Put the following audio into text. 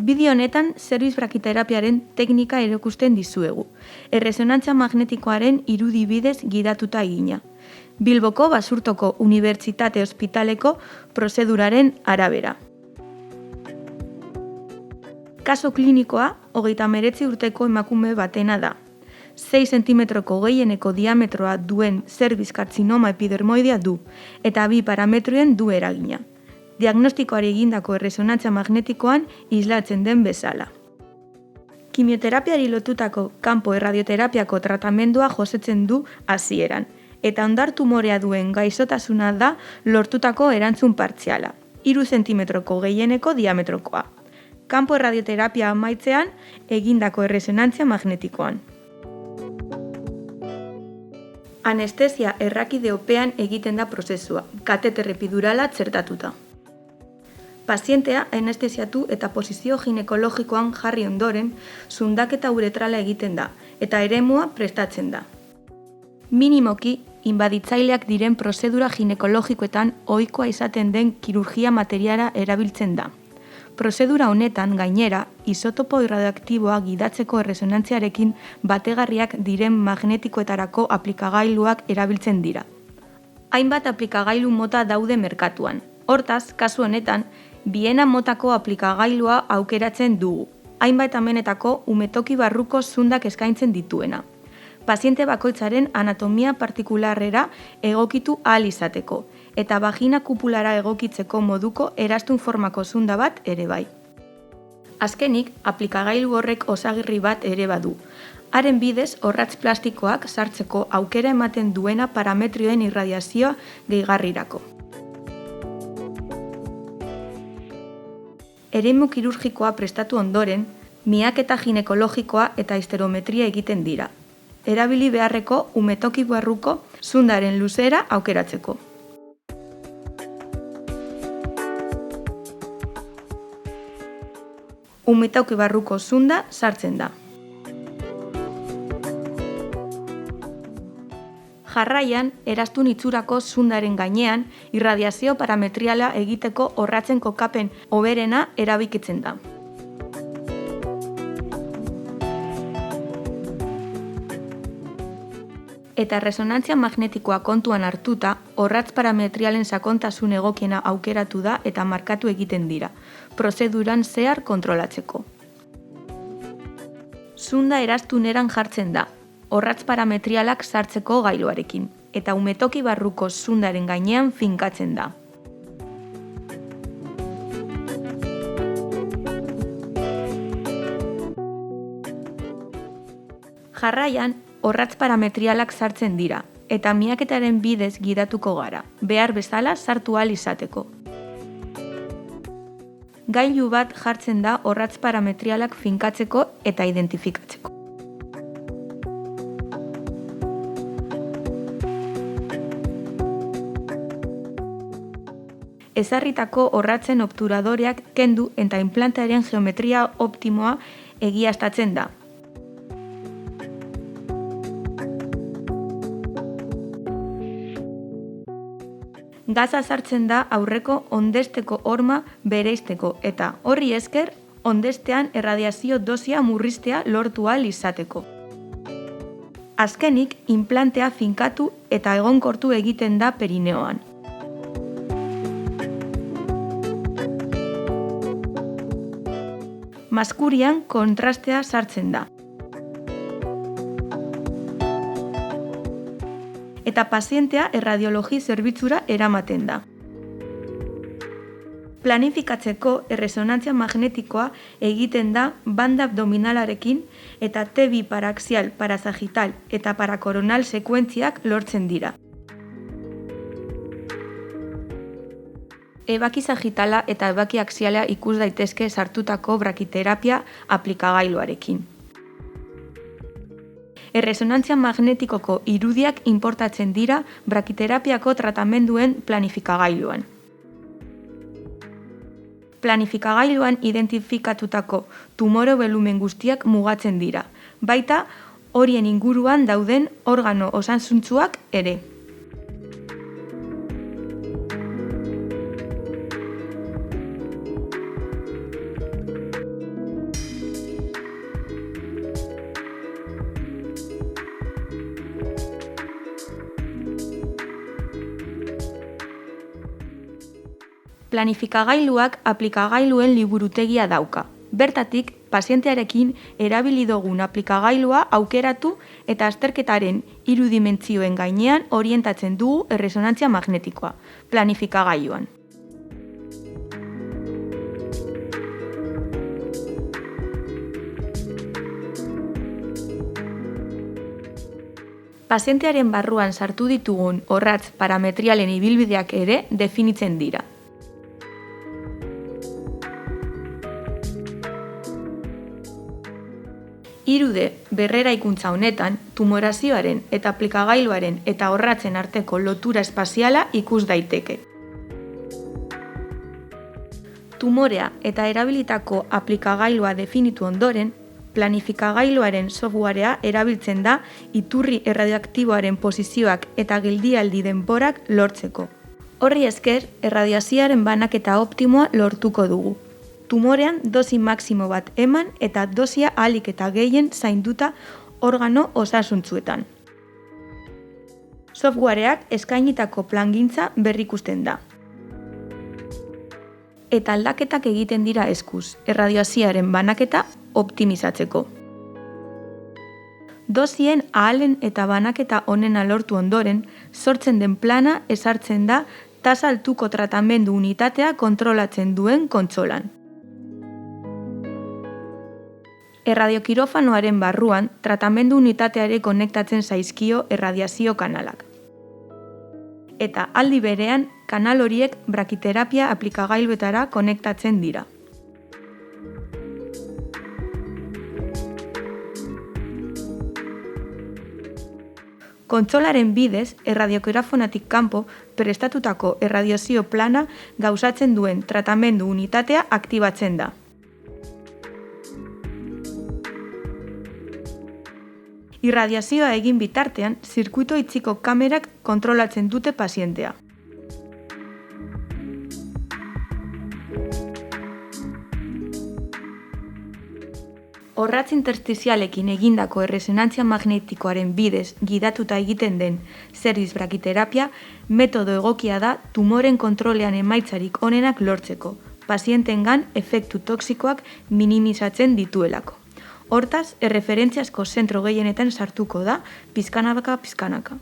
Bideo honetan zerbitz brakiterapiaren teknika erakusten dizuegu. Erresonantzia magnetikoaren irudi bidez gidatuta egina. Bilboko Basurtoko Unibertsitate Ospitaleko prozeduraren arabera. Kaso klinikoa 39 urteko emakume batena da. 6 zentimetroko gehieneko diametroa duen zerbitz kartzinoma epidermoidea du, eta 2 parametroen du eragina. Diagnostikoari egindako erresonantzia magnetikoan islatzen den bezala. Kimioterapiari lotutako kanpo erradioterapiako tratamendua josetzen du hasieran, eta hondar tumorea duen gaixotasuna da lortutako erantzun partziala, 3 zentimetroko gehieneko diametrokoa. Kanpo erradioterapia amaitzean egindako erresonantzia magnetikoan. Anestesia errakideopean egiten da prozesua, kateter epidurala txertatuta. Pazientea anestesiatu eta posizio ginekologikoan jarri ondoren, zundaketa uretrala egiten da, eta eremua prestatzen da. Minimoki, inbaditzaileak diren prozedura ginekologikoetan ohikoa izaten den kirurgia materiala erabiltzen da. Prozedura honetan gainera, isotopo irradioaktiboa gidatzeko erresonantziarekin bategarriak diren magnetikoetarako aplikagailuak erabiltzen dira. Hainbat aplikagailu mota daude merkatuan. Hortaz, kasu honetan, biena motako aplikagailua aukeratzen dugu. Hainbat amenetako umetoki barruko zundak eskaintzen dituena. Paziente bakoitzaren anatomia partikularrera egokitu ahal izateko, eta vagina kupulara egokitzeko moduko erastun formako zunda bat ere bai. Azkenik, aplikagailu horrek osagarri bat ere badu. Haren bidez, orratz plastikoak sartzeko aukera ematen duena parametrioen irradiazioa gehigarrirako. Eremu kirurgikoa prestatu ondoren, miaketa ginekologikoa eta histerometria egiten dira. Erabili beharreko umetoki barruko zundaren luzera aukeratzeko. Umetoki barruko zunda sartzen da. Jarraian, erastun itxurako zundaren gainean, irradiazio parametriala egiteko orratzen kokapen hoberena erabikitzen da. Eta resonantzia magnetikoa kontuan hartuta, orratz parametrialen sakontasun egokiena aukeratu da eta markatu egiten dira, prozeduran zehar kontrolatzeko. Zunda erastuneran jartzen da, orratz parametrialak sartzeko gailuarekin, eta umetoki barruko zundaren gainean finkatzen da. Jarraian, orratz parametrialak sartzen dira, eta miaketaren bidez gidatuko gara, behar bezala sartu ahal izateko. Gailu bat jartzen da orratz parametrialak finkatzeko eta identifikatzeko. Ezarritako orratzen obturadoreak kendu eta inplantaren geometria optimoa egiaztatzen da. Gaza sartzen da aurreko ondesteko horma bereizteko eta horri esker ondestean erradiazio dosia murriztea lortu ahal izateko. Azkenik, inplantea finkatu eta egonkortu egiten da perineoan. Maskurian kontrastea sartzen da. Eta pazientea erradiologi zerbitzura eramaten da. Planifikatzeko erresonantzia magnetikoa egiten da banda abdominalarekin eta T2 paraxial, parasagital eta parakoronal sekuentziak lortzen dira. Ebaki sagitala eta ebaki axiala ikus daitezke sartutako brakiterapia aplikagailuarekin. Erresonantzia magnetikoko irudiak inportatzen dira brakiterapiako tratamenduen planifikagailuan. Planifikagailuan identifikatutako tumoro belumen guztiak mugatzen dira, baita horien inguruan dauden organo osasuntsuak ere. Planifikagailuak aplikagailuen liburutegia dauka. Bertatik, pazientearekin erabili dugun aplikagailua aukeratu eta azterketaren 3 dimentsioen gainean orientatzen dugu erresonantzia magnetikoa, planifikagailuan. Pazientearen barruan sartu ditugun orratz parametrialen ibilbideak ere definitzen dira. Hirude berreraikuntza honetan, tumorazioaren eta aplikagailuaren eta orratzen arteko lotura espaziala ikus daiteke. Tumorea eta erabilitako aplikagailua definitu ondoren, planifikagailuaren softwarea erabiltzen da iturri erradioaktiboaren posizioak eta geldialdi denborak lortzeko. Horri esker, erradiazioaren banaketa optimoa lortuko dugu. Tumorean dosi maximo bat eman eta dosia ahalik eta gehien zainduta organo osasuntsuetan. Softwareak eskainitako plangintza berrikusten da. Eta aldaketak egiten dira eskuz, erradiazioaren banaketa optimizatzeko. Dosien ahalen eta banaketa onena lortu ondoren, sortzen den plana ezartzen da tasa altuko tratamendu unitatea kontrolatzen duen kontsolan. Erradiokirofanoaren barruan, tratamendu unitateare konektatzen zaizkio erradiazio kanalak. Eta aldi berean, kanal horiek brakiterapia aplikagailuetara konektatzen dira. Kontsolaren bidez, erradiokirafonatik kanpo prestatutako erradiazio plana gauzatzen duen tratamendu unitatea aktibatzen da. Irradiazioa egin bitartean, zirkuito itxiko kamerak kontrolatzen dute pazientea. Orratz interstizialekin egindako erresonantzia magnetikoaren bidez gidatuta egiten den zerbiz brakiterapia metodo egokia da tumoren kontrolean emaitzarik onenak lortzeko, pazientengan efektu toxikoak minimizatzen dituelako. Hortaz, erreferentziazko zentro gehienetan sartuko da, pizkanaka.